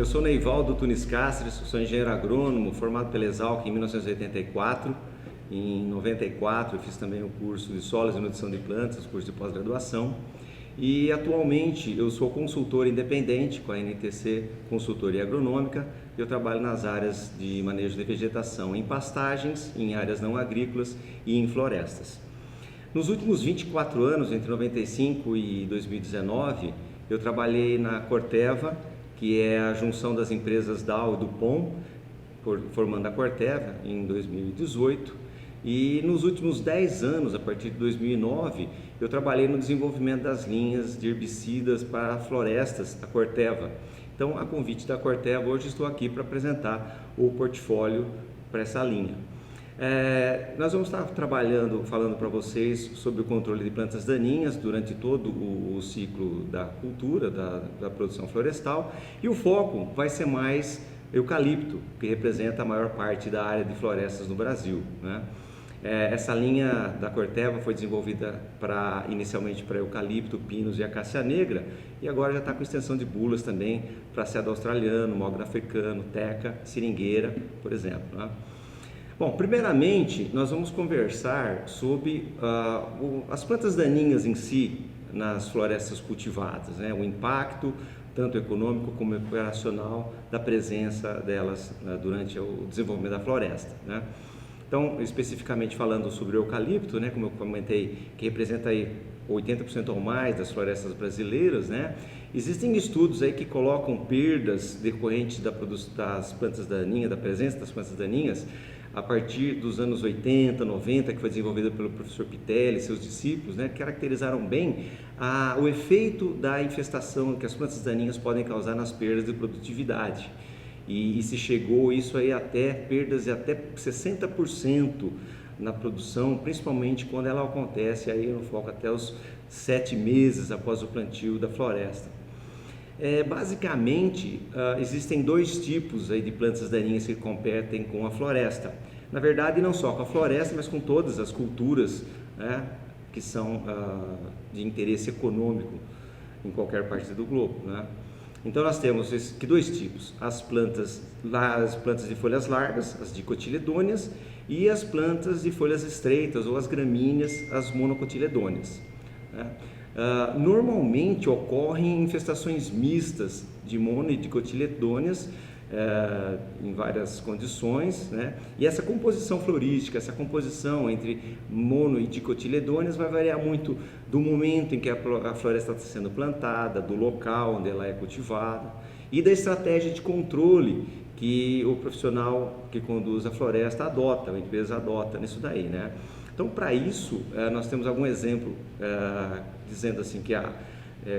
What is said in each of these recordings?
Eu sou Neivaldo Tunis Cáceres, sou engenheiro agrônomo, formado pela Exalc em 1984. Em 94 eu fiz também o curso de Solos e Nutrição de Plantas, curso de pós-graduação. E atualmente eu sou consultor independente com a NTC Consultoria Agronômica. Eu trabalho nas áreas de manejo de vegetação em pastagens, em áreas não agrícolas e em florestas. Nos últimos 24 anos, entre 95 e 2019, eu trabalhei na Corteva, que é a junção das empresas Dow e Dupont, formando a Corteva em 2018. E nos últimos 10 anos, a partir de 2009, eu trabalhei no desenvolvimento das linhas de herbicidas para florestas da Corteva. Então, a convite da Corteva, hoje estou aqui para apresentar o portfólio para essa linha. Nós vamos estar falando para vocês sobre o controle de plantas daninhas durante todo o ciclo da cultura, da produção florestal, e o foco vai ser mais eucalipto, que representa a maior parte da área de florestas no Brasil, né? Essa linha da Corteva foi desenvolvida inicialmente para eucalipto, pinos e acácia negra, e agora já está com extensão de bulas também para cedro australiano, mogno africano, teca, seringueira, por exemplo, né? Bom, primeiramente nós vamos conversar sobre as plantas daninhas em si nas florestas cultivadas, né? O impacto tanto econômico como operacional da presença delas durante o desenvolvimento da floresta, né? Então, especificamente falando sobre o eucalipto, né, como eu comentei, que representa aí 80% ou mais das florestas brasileiras, né? Existem estudos aí que colocam perdas decorrentes das plantas daninhas, da presença das plantas daninhas, a partir dos anos 80, 90, que foi desenvolvida pelo professor Pitelli e seus discípulos, né, caracterizaram bem o efeito da infestação que as plantas daninhas podem causar nas perdas de produtividade. E se chegou isso aí até perdas de até 60% na produção, principalmente quando ela acontece aí no foco até os 7 meses após o plantio da floresta. Basicamente, existem dois tipos aí de plantas daninhas que competem com a floresta. Na verdade, não só com a floresta, mas com todas as culturas, né, que são de interesse econômico em qualquer parte do globo, né? Então nós temos dois tipos: as plantas de folhas largas, as dicotiledôneas, e as plantas de folhas estreitas ou as gramíneas, as monocotiledôneas, né? Normalmente ocorrem infestações mistas de mono e dicotiledôneas em várias condições, né? E essa composição florística, essa composição entre mono e dicotiledôneas vai variar muito do momento em que a floresta está sendo plantada, do local onde ela é cultivada e da estratégia de controle que o profissional que conduz a floresta adota, a empresa adota nisso daí, né? Então, para isso, nós temos algum exemplo dizendo assim que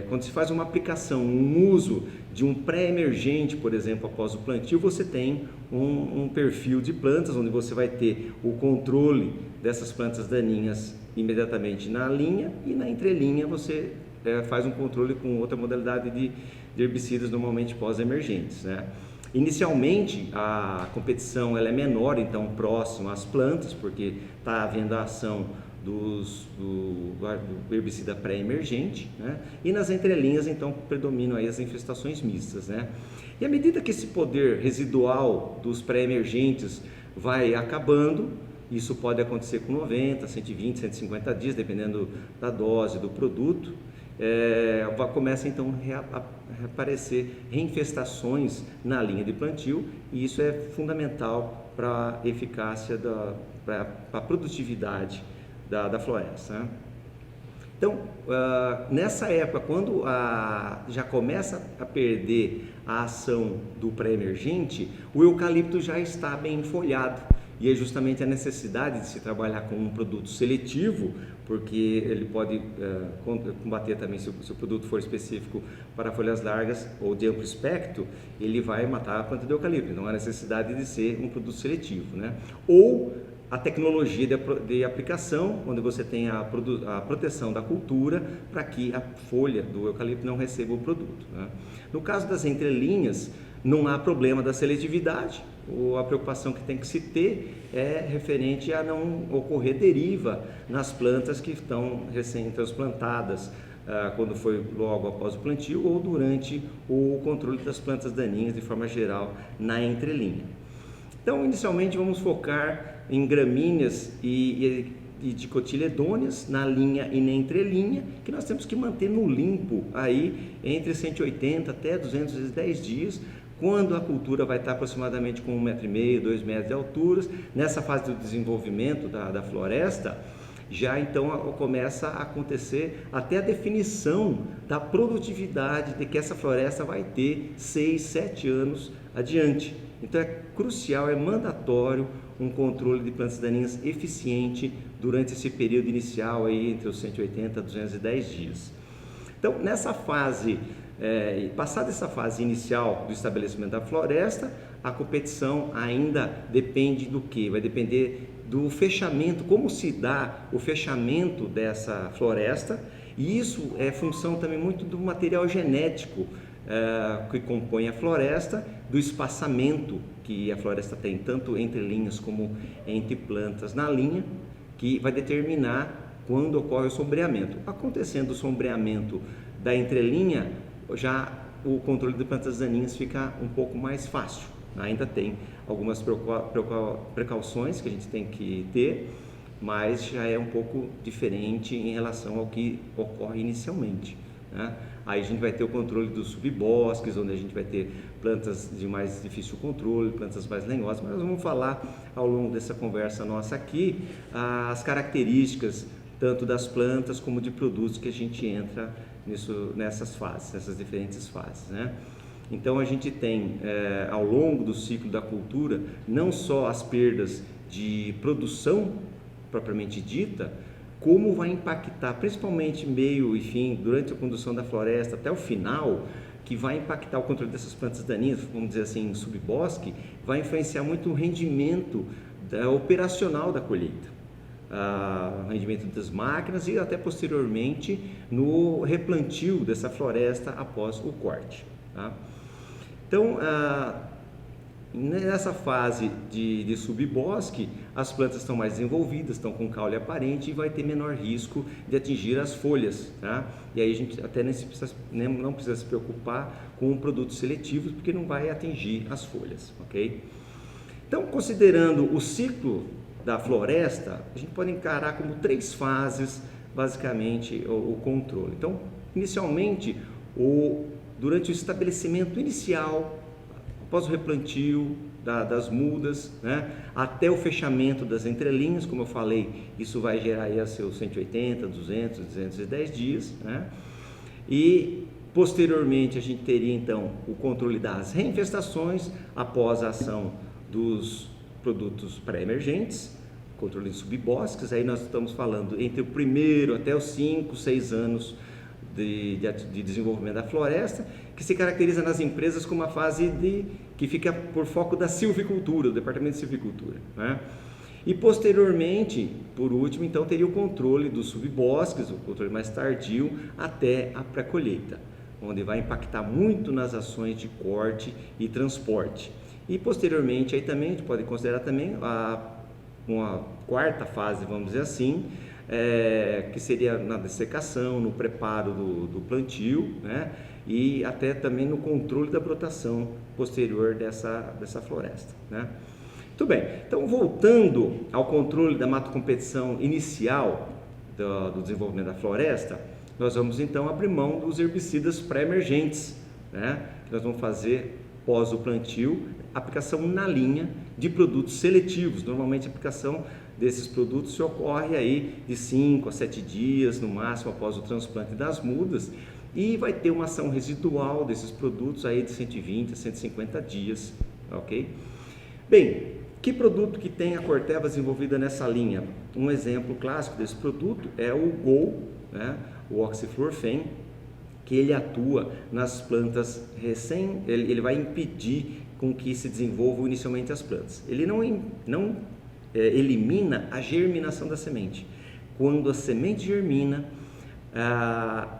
quando se faz uma aplicação, um uso de um pré-emergente, por exemplo, após o plantio, você tem um perfil de plantas onde você vai ter o controle dessas plantas daninhas imediatamente na linha, e na entrelinha você faz um controle com outra modalidade de herbicidas, normalmente pós-emergentes, né? Inicialmente a competição ela é menor, então próximo às plantas, porque está havendo a ação do herbicida pré-emergente, né? E nas entrelinhas então predominam aí as infestações mistas, né? E à medida que esse poder residual dos pré-emergentes vai acabando, isso pode acontecer com 90, 120, 150 dias, dependendo da dose do produto, começa então a aparecer reinfestações na linha de plantio, e isso é fundamental para a eficácia, para a produtividade da floresta, né? Então, nessa época, quando já começa a perder a ação do pré-emergente, o eucalipto já está bem enfolhado, e é justamente a necessidade de se trabalhar com um produto seletivo, porque ele pode combater também, se o produto for específico para folhas largas ou de amplo espectro, ele vai matar a planta de eucalipto. Então, há necessidade de ser um produto seletivo, né? Ou a tecnologia de aplicação, onde você tem a proteção da cultura para que a folha do eucalipto não receba o produto, né? No caso das entrelinhas, não há problema da seletividade. A preocupação que tem que se ter é referente a não ocorrer deriva nas plantas que estão recém-transplantadas quando foi logo após o plantio ou durante o controle das plantas daninhas de forma geral na entrelinha. Então, inicialmente vamos focar em gramíneas e dicotiledôneas na linha e na entrelinha, que nós temos que manter no limpo aí entre 180 até 210 dias, quando a cultura vai estar aproximadamente com 1,5 m, 2 metros de altura. Nessa fase do desenvolvimento da floresta, já então começa a acontecer até a definição da produtividade de que essa floresta vai ter 6, 7 anos adiante. Então é crucial, é mandatório um controle de plantas daninhas eficiente durante esse período inicial aí entre os 180 a 210 dias. Então nessa fase, passada essa fase inicial do estabelecimento da floresta, a competição ainda depende do que? Vai depender do fechamento, como se dá o fechamento dessa floresta, e isso é função também muito do material genético que compõe a floresta, do espaçamento que a floresta tem, tanto entre linhas como entre plantas na linha, que vai determinar quando ocorre o sombreamento. Acontecendo o sombreamento da entrelinha, já o controle de plantas daninhas fica um pouco mais fácil. Ainda tem algumas precauções que a gente tem que ter, mas já é um pouco diferente em relação ao que ocorre inicialmente, né? Aí a gente vai ter o controle dos subbosques, onde a gente vai ter plantas de mais difícil controle, plantas mais lenhosas, mas nós vamos falar ao longo dessa conversa nossa aqui as características tanto das plantas como de produtos que a gente entra nessas fases, nessas diferentes fases, né? Então a gente tem ao longo do ciclo da cultura não só as perdas de produção propriamente dita, como vai impactar, principalmente meio e fim, durante a condução da floresta até o final, que vai impactar o controle dessas plantas daninhas, vamos dizer assim, em subbosque, vai influenciar muito o rendimento operacional da colheita, o rendimento das máquinas e até posteriormente no replantio dessa floresta após o corte, tá? Então, nessa fase de subbosque, as plantas estão mais desenvolvidas, estão com caule aparente e vai ter menor risco de atingir as folhas, tá? E aí a gente até não precisa se preocupar com produtos seletivos, porque não vai atingir as folhas, ok? Então, considerando o ciclo da floresta, a gente pode encarar como 3 fases, basicamente, o controle. Então, inicialmente, durante o estabelecimento inicial, após o replantio das mudas, né, até o fechamento das entrelinhas, como eu falei, isso vai gerar aí a seus 180, 200, 210 dias, né? E posteriormente a gente teria então o controle das reinfestações após a ação dos produtos pré-emergentes, controle de subbosques. Aí nós estamos falando entre o primeiro até os 5, 6 anos de desenvolvimento da floresta, que se caracteriza nas empresas como uma fase que fica por foco da silvicultura, do departamento de silvicultura, né? E posteriormente, por último, então teria o controle dos subbosques, o controle mais tardio, até a pré-colheita, onde vai impactar muito nas ações de corte e transporte. E posteriormente, aí também a gente pode considerar também uma quarta fase, vamos dizer assim, que seria na dessecação, no preparo do plantio, né? E até também no controle da brotação posterior dessa floresta, né? Muito bem, então voltando ao controle da matocompetição inicial do desenvolvimento da floresta, nós vamos então abrir mão dos herbicidas pré-emergentes, né? Que nós vamos fazer pós o plantio, aplicação na linha de produtos seletivos. Normalmente a aplicação desses produtos se ocorre aí de 5 a 7 dias no máximo após o transplante das mudas, e vai ter uma ação residual desses produtos aí de 120 a 150 dias, ok? Bem, que produto que tem a Corteva desenvolvida nessa linha? Um exemplo clássico desse produto é o GOL, né? O oxiflorfen, que ele atua nas plantas ele vai impedir com que se desenvolvam inicialmente as plantas. Ele não elimina a germinação da semente. Quando a semente germina,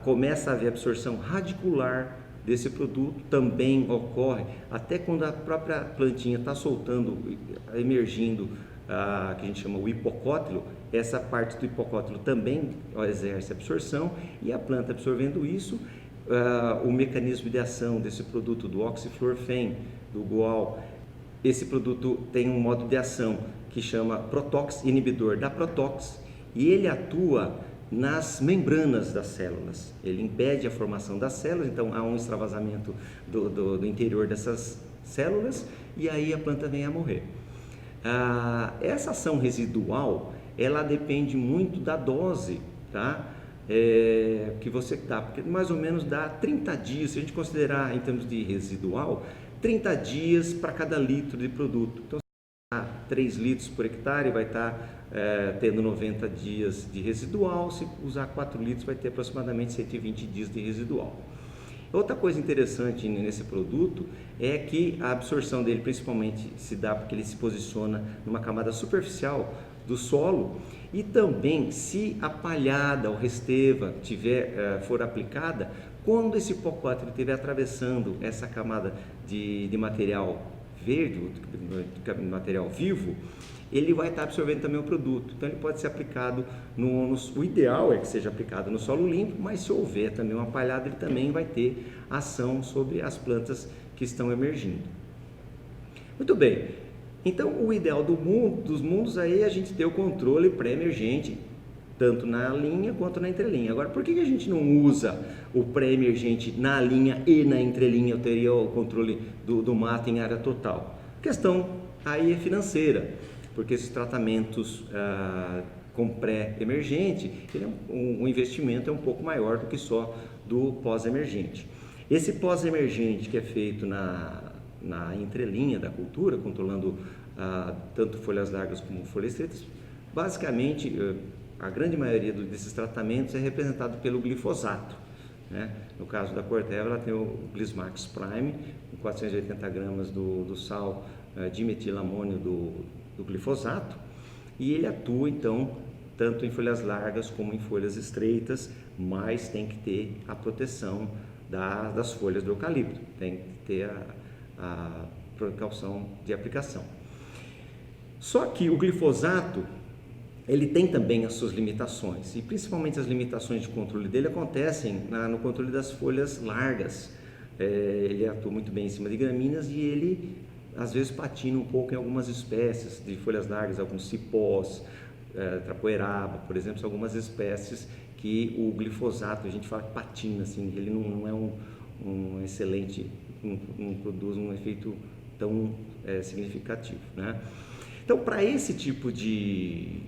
começa a haver absorção radicular desse produto, também ocorre até quando a própria plantinha está soltando, emergindo que a gente chama o hipocótilo, essa parte do hipocótilo também exerce absorção, e a planta absorvendo isso, o mecanismo de ação desse produto, do oxiflorfen, do gual, esse produto tem um modo de ação que chama Protox, inibidor da Protox, e ele atua nas membranas das células. Ele impede a formação das células, então há um extravasamento do interior dessas células, e aí a planta vem a morrer. Essa ação residual, ela depende muito da dose, tá? Que você dá, porque mais ou menos dá 30 dias, se a gente considerar em termos de residual, 30 dias para cada litro de produto. Então, 3 litros por hectare vai estar tendo 90 dias de residual, se usar 4 litros vai ter aproximadamente 120 dias de residual. Outra coisa interessante nesse produto é que a absorção dele principalmente se dá porque ele se posiciona numa camada superficial do solo, e também se a palhada ou resteva for aplicada, quando esse hipocótilo estiver atravessando essa camada de material verde, de material vivo, ele vai estar absorvendo também o produto. Então ele pode ser aplicado, o ideal é que seja aplicado no solo limpo, mas se houver também uma palhada, ele também vai ter ação sobre as plantas que estão emergindo. Muito bem, então o ideal dos mundos aí é a gente ter o controle pré-emergente, tanto na linha quanto na entrelinha. Agora, por que a gente não usa o pré-emergente na linha e na entrelinha? Eu teria o controle do mato em área total. A questão aí é financeira, porque esses tratamentos com pré-emergente, o investimento é um pouco maior do que só do pós-emergente. Esse pós-emergente que é feito na entrelinha da cultura, controlando tanto folhas largas como folhas estreitas, basicamente a grande maioria desses tratamentos é representado pelo glifosato, né? No caso da Corteva, ela tem o Glismax Prime, com 480 gramas do sal dimetilamônio do glifosato, e ele atua então tanto em folhas largas como em folhas estreitas, mas tem que ter a proteção das folhas do eucalipto, tem que ter a precaução de aplicação. Só que o glifosato, ele tem também as suas limitações, e principalmente as limitações de controle dele acontecem no controle das folhas largas. Ele atua muito bem em cima de gramíneas, e ele às vezes patina um pouco em algumas espécies de folhas largas, alguns cipós, trapoeraba, por exemplo, são algumas espécies que o glifosato, a gente fala que patina, assim, ele não é um excelente, não produz um efeito tão significativo, né? Então, para esse tipo de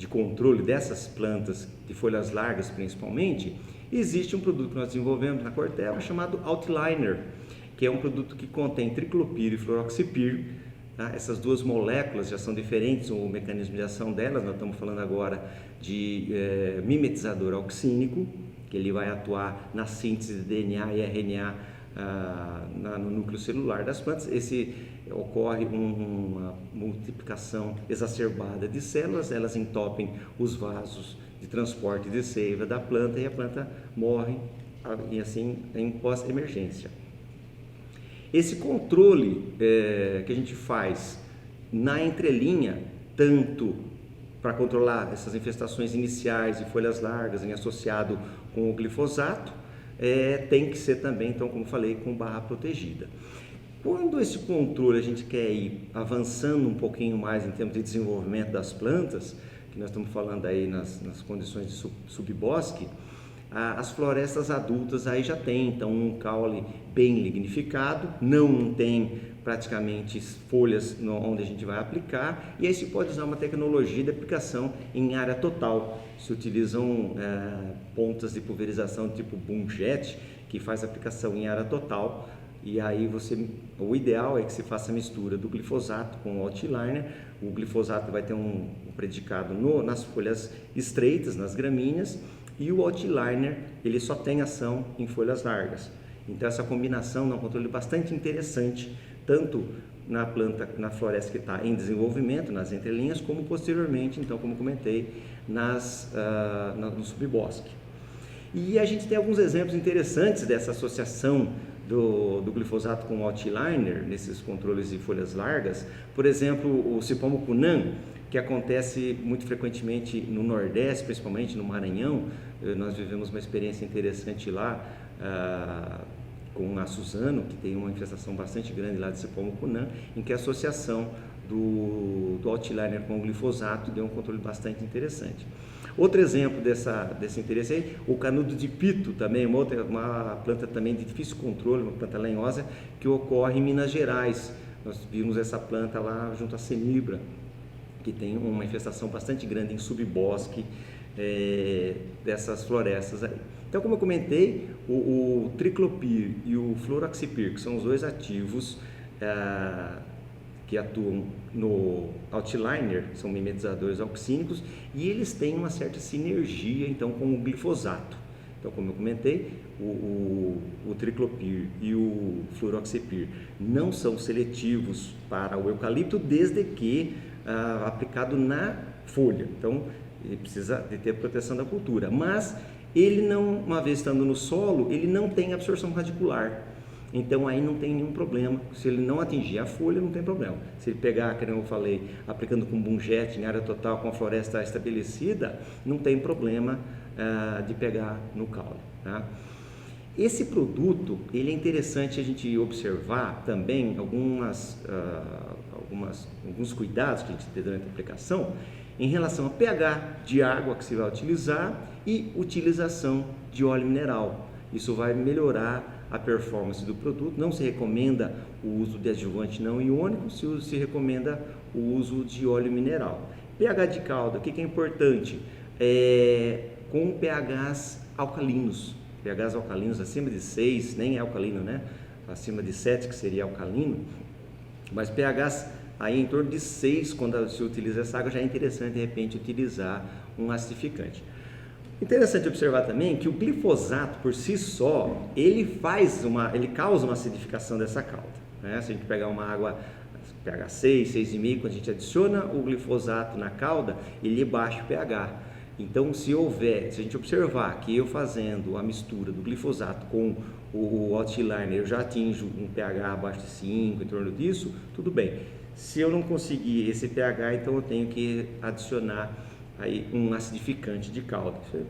controle dessas plantas de folhas largas principalmente, existe um produto que nós desenvolvemos na Corteva chamado Outliner, que é um produto que contém triclopir e fluroxipir, tá? Essas duas moléculas já são diferentes, o mecanismo de ação delas. Nós estamos falando agora de mimetizador auxínico, que ele vai atuar na síntese de DNA e RNA no núcleo celular das plantas. Ocorre uma multiplicação exacerbada de células, elas entopem os vasos de transporte de seiva da planta, e a planta morre, e assim em pós-emergência. Esse controle que a gente faz na entrelinha, tanto para controlar essas infestações iniciais de folhas largas em associado com o glifosato, tem que ser também, então, como falei, com barra protegida. Quando esse controle a gente quer ir avançando um pouquinho mais em termos de desenvolvimento das plantas, que nós estamos falando aí nas condições de subbosque, as florestas adultas aí já tem então um caule bem lignificado, não tem praticamente folhas onde a gente vai aplicar, e aí se pode usar uma tecnologia de aplicação em área total. Se utilizam pontas de pulverização tipo boom jet, que faz aplicação em área total, e aí o ideal é que se faça a mistura do glifosato com o Outliner. O glifosato vai ter um predicado nas folhas estreitas, nas gramíneas, e o Outliner ele só tem ação em folhas largas. Então essa combinação dá um controle bastante interessante, tanto na planta, na floresta que está em desenvolvimento, nas entrelinhas, como posteriormente, então, como comentei, no subbosque. E a gente tem alguns exemplos interessantes dessa associação do glifosato com o Outliner nesses controles de folhas largas. Por exemplo, o Cipomocunan, que acontece muito frequentemente no Nordeste, principalmente no Maranhão. Nós vivemos uma experiência interessante lá com a Suzano, que tem uma infestação bastante grande lá de Cipó-Mucunã, em que a associação do Altliner com o glifosato deu um controle bastante interessante. Outro exemplo desse interesse aí, o canudo de pito também, uma planta também de difícil controle, uma planta lenhosa que ocorre em Minas Gerais. Nós vimos essa planta lá junto à Cenibra, que tem uma infestação bastante grande em subbosque dessas florestas aí. Então, como eu comentei, o triclopir e o fluroxipir, que são os dois ativos que atuam no Altliner, são mimetizadores auxínicos, e eles têm uma certa sinergia então com o glifosato. Então, como eu comentei, o triclopir e o fluroxipir não são seletivos para o eucalipto, desde que aplicado na folha. Então, ele precisa de ter proteção da cultura, mas ele não, uma vez estando no solo, ele não tem absorção radicular. Então aí não tem nenhum problema. Se ele não atingir a folha, não tem problema. Se ele pegar, como eu falei, aplicando com bunjet em área total com a floresta estabelecida, não tem problema de pegar no caule, tá? Esse produto, ele é interessante a gente observar também alguns cuidados que a gente tem durante a aplicação em relação ao pH de água que se vai utilizar e utilização de óleo mineral. Isso vai melhorar a performance do produto. Não se recomenda o uso de adjuvante não iônico, se recomenda o uso de óleo mineral. pH de calda, o que é importante? Com pHs alcalinos. pHs alcalinos acima de 6, nem é alcalino, né? Acima de 7, que seria alcalino. Mas pHs aí em torno de 6, quando se utiliza essa água, já é interessante de repente utilizar um acidificante. Interessante observar também que o glifosato por si só, ele causa uma acidificação dessa calda, né? Se a gente pegar uma água pH 6, 6,5, quando a gente adiciona o glifosato na calda, ele baixa o pH. Então, se a gente observar que eu fazendo a mistura do glifosato com o Altliner, eu já atinjo um pH abaixo de 5, em torno disso, tudo bem. Se eu não conseguir esse pH, então eu tenho que adicionar aí um acidificante de calda. Isso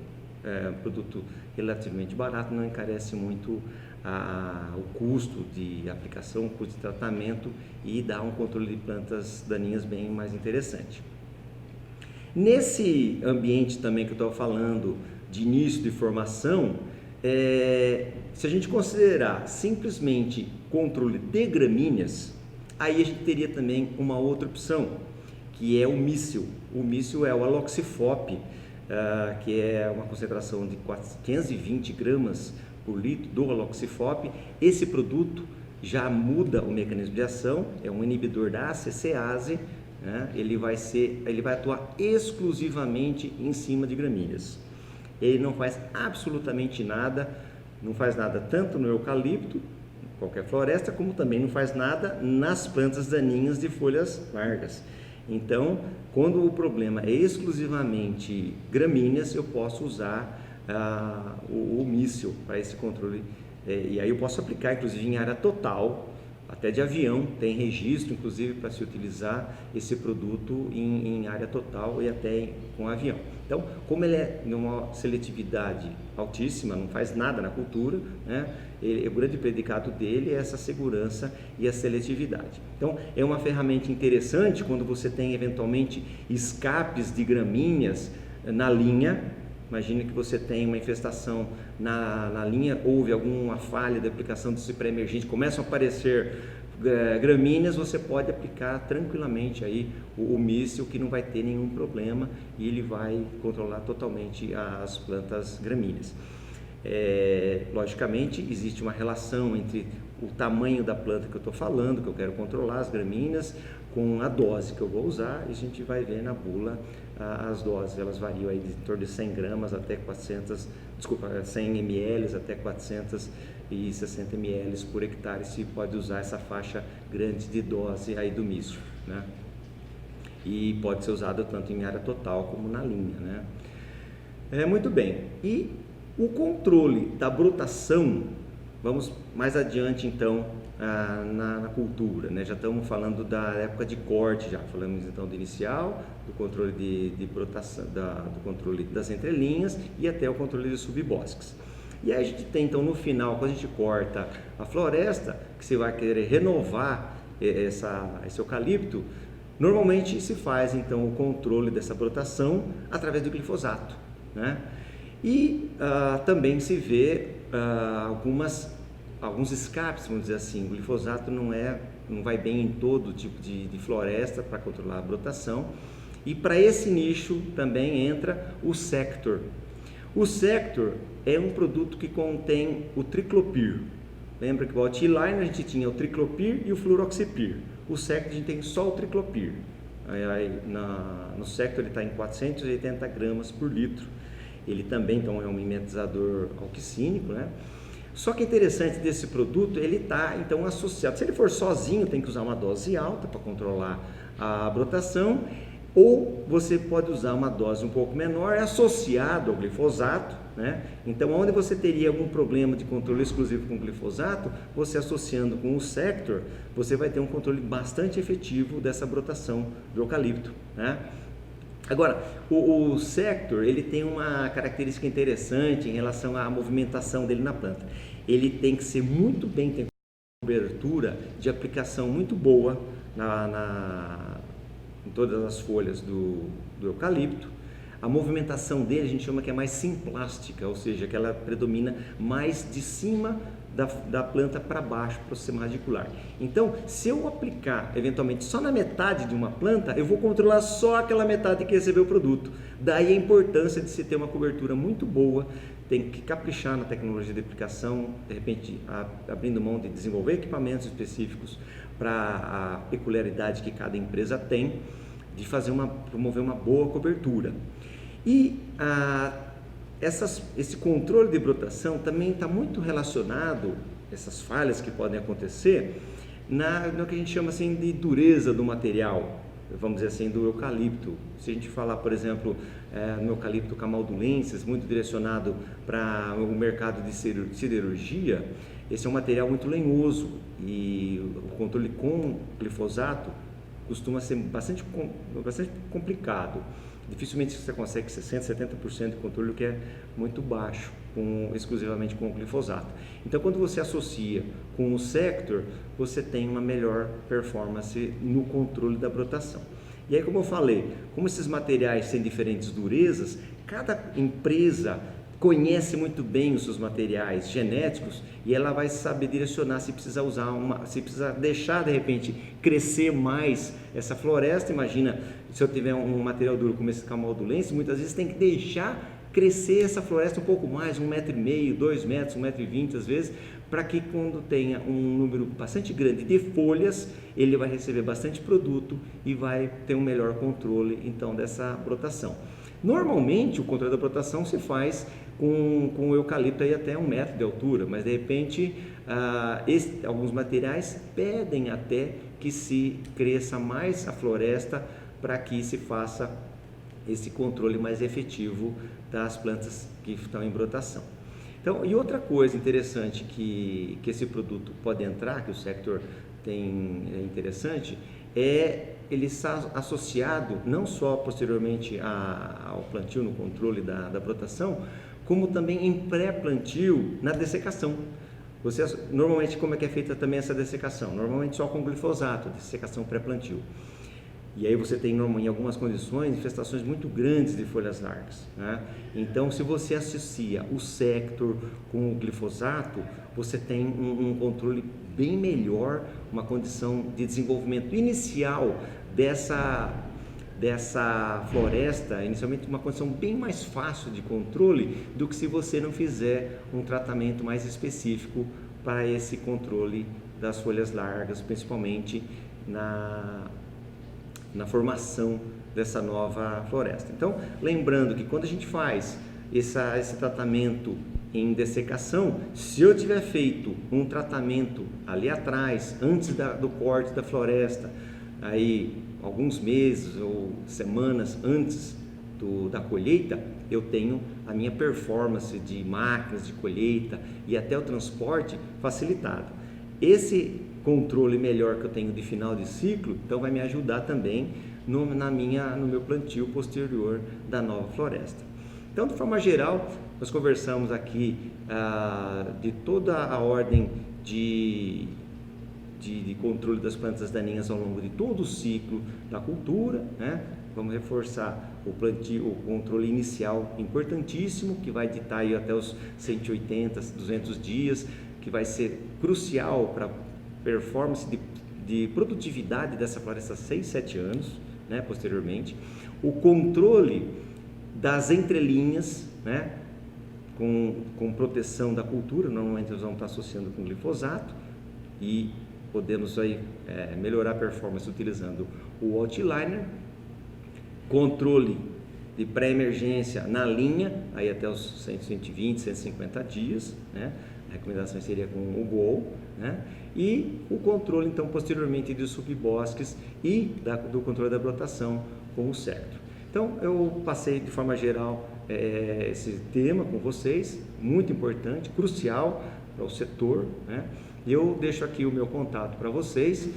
é um produto relativamente barato, não encarece muito o custo de aplicação, o custo de tratamento, e dá um controle de plantas daninhas bem mais interessante. Nesse ambiente também que eu estava falando de início de formação, se a gente considerar simplesmente controle de gramíneas, aí a gente teria também uma outra opção, que é o míssil. O míssil é o aloxifop, que é uma concentração de 520 gramas por litro do aloxifop. Esse produto já muda o mecanismo de ação, é um inibidor da ACCase, né? Ele vai atuar exclusivamente em cima de gramíneas. Ele não faz absolutamente nada, não faz nada tanto no eucalipto, qualquer floresta, como também não faz nada nas plantas daninhas de folhas largas. Então, quando o problema é exclusivamente gramíneas, eu posso usar o míssil para esse controle, e aí eu posso aplicar inclusive em área total, até de avião, tem registro inclusive para se utilizar esse produto em área total e até com avião. Então, como ele é numa seletividade altíssima, não faz nada na cultura, né? O grande predicado dele é essa segurança e a seletividade. Então, é uma ferramenta interessante quando você tem eventualmente escapes de gramíneas na linha. Imagine que você tem uma infestação na linha, houve alguma falha de aplicação de cipré emergente, começam a aparecer gramíneas, você pode aplicar tranquilamente aí o míssil, que não vai ter nenhum problema, e ele vai controlar totalmente as plantas gramíneas. Logicamente, existe uma relação entre o tamanho da planta que eu estou falando, que eu quero controlar, as gramíneas, com a dose que eu vou usar, e a gente vai ver na bula as doses. Elas variam aí de em torno de 100 gramas até 100 ml até 460 ml por hectare. Se pode usar essa faixa grande de dose aí do míssil, né? E pode ser usado tanto em área total como na linha, né? Muito bem. E o controle da brotação Vamos mais adiante então na cultura, né? Já estamos falando da época de corte, já falamos então do inicial, do controle de brotação, do controle das entrelinhas e até o controle de subbosques. E aí a gente tem então no final, quando a gente corta a floresta, que você vai querer renovar esse eucalipto, normalmente se faz então o controle dessa brotação através do glifosato, né? E também se vê alguns escapes, vamos dizer assim. O glifosato não vai bem em todo tipo de floresta para controlar a brotação. E para esse nicho também entra o Sector. O Sector é um produto que contém o triclopir. Lembra que o T-Line a gente tinha o triclopir e o fluroxipir. O Sector a gente tem só o triclopir. No Sector ele está em 480 gramas por litro. Ele também então é um mimetizador alquicínico, né? Só que interessante desse produto, ele está então associado. Se ele for sozinho, tem que usar uma dose alta para controlar a brotação, ou você pode usar uma dose um pouco menor associado ao glifosato, né? Então, onde você teria algum problema de controle exclusivo com glifosato, você associando com o Sector, você vai ter um controle bastante efetivo dessa brotação do eucalipto, né? Agora, o Sector, ele tem uma característica interessante em relação à movimentação dele na planta. Ele tem que ser muito bem, tem cobertura de aplicação muito boa em todas as folhas do eucalipto. A movimentação dele a gente chama que é mais simplástica, ou seja, que ela predomina mais de cima da planta para baixo, para o sistema radicular. Então, se eu aplicar eventualmente só na metade de uma planta, eu vou controlar só aquela metade que recebeu o produto. Daí a importância de se ter uma cobertura muito boa, tem que caprichar na tecnologia de aplicação, de repente abrindo mão de desenvolver equipamentos específicos para a peculiaridade que cada empresa tem, de promover uma boa cobertura. E esse controle de brotação também está muito relacionado, essas falhas que podem acontecer, no que a gente chama assim de dureza do material, vamos dizer assim, do eucalipto. Se a gente falar, por exemplo, no eucalipto camaldulensis, muito direcionado para o mercado de siderurgia, esse é um material muito lenhoso e o controle com glifosato costuma ser bastante complicado. Dificilmente você consegue 60%, 70% de controle, o que é muito baixo, exclusivamente com o glifosato. Então, quando você associa com o Sector, você tem uma melhor performance no controle da brotação. E aí, como eu falei, como esses materiais têm diferentes durezas, cada empresa conhece muito bem os seus materiais genéticos e ela vai saber direcionar se precisa se precisa deixar de repente crescer mais essa floresta. Imagina, se eu tiver um material duro como esse camaldulensis, muitas vezes tem que deixar crescer essa floresta um pouco mais, 1,5 metro, 2 metros, 1,20 metro às vezes, para que quando tenha um número bastante grande de folhas, ele vai receber bastante produto e vai ter um melhor controle então dessa brotação. Normalmente o controle da brotação se faz com o eucalipto aí até 1 metro de altura, mas de repente alguns materiais pedem até que se cresça mais a floresta para que se faça esse controle mais efetivo das plantas que estão em brotação. Então, e outra coisa interessante que esse produto pode entrar, que o Sector tem interessante, ele está associado não só posteriormente ao plantio no controle da brotação, como também em pré-plantio na dessecação. Normalmente, como é que é feita também essa dessecação? Normalmente só com glifosato, dessecação pré-plantio. E aí você tem, em algumas condições, infestações muito grandes de folhas largas, né? Então, se você associa o Sector com o glifosato, você tem um controle bem melhor, uma condição de desenvolvimento inicial dessa floresta, inicialmente uma condição bem mais fácil de controle do que se você não fizer um tratamento mais específico para esse controle das folhas largas, principalmente na formação dessa nova floresta. Então, lembrando que quando a gente faz esse tratamento em dessecação, se eu tiver feito um tratamento ali atrás, antes do corte da floresta, aí alguns meses ou semanas antes da colheita, eu tenho a minha performance de máquinas de colheita e até o transporte facilitado. Esse controle melhor que eu tenho de final de ciclo, então vai me ajudar também no meu plantio posterior da nova floresta. Então, de forma geral, nós conversamos aqui de toda a ordem de controle das plantas daninhas ao longo de todo o ciclo da cultura, né? Vamos reforçar o plantio, o controle inicial importantíssimo, que vai ditar aí até os 180, 200 dias, que vai ser crucial para a performance de produtividade dessa floresta 6, 7 anos, né? Posteriormente. O controle das entrelinhas, né? Com proteção da cultura, normalmente nós vamos estar associando com glifosato e podemos aí melhorar a performance utilizando o outliner, controle de pré-emergência na linha, aí até os 120, 150 dias, né? A recomendação seria com o GOL, né? E o controle então posteriormente dos subbosques e do controle da brotação com o Sectro. Então eu passei de forma geral esse tema com vocês, muito importante, crucial para o setor, né? E eu deixo aqui o meu contato para vocês,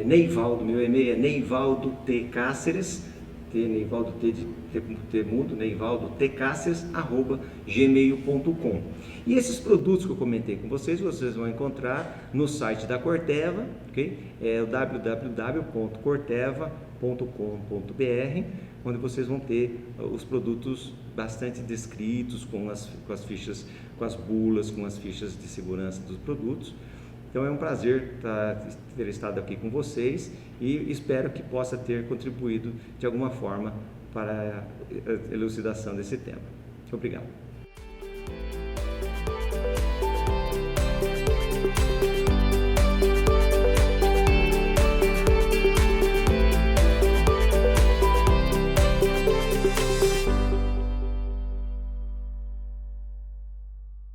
Neivaldo, meu e-mail é Neivaldo T. Cáceres, Neivaldo T mudo, Neivaldo T. Cáceres, @gmail.com. E esses produtos que eu comentei com vocês vão encontrar no site da Corteva, ok? É o www.corteva.com.br, onde vocês vão ter os produtos bastante descritos com as fichas, com as bulas, com as fichas de segurança dos produtos. Então é um prazer ter estado aqui com vocês e espero que possa ter contribuído de alguma forma para a elucidação desse tema. Obrigado.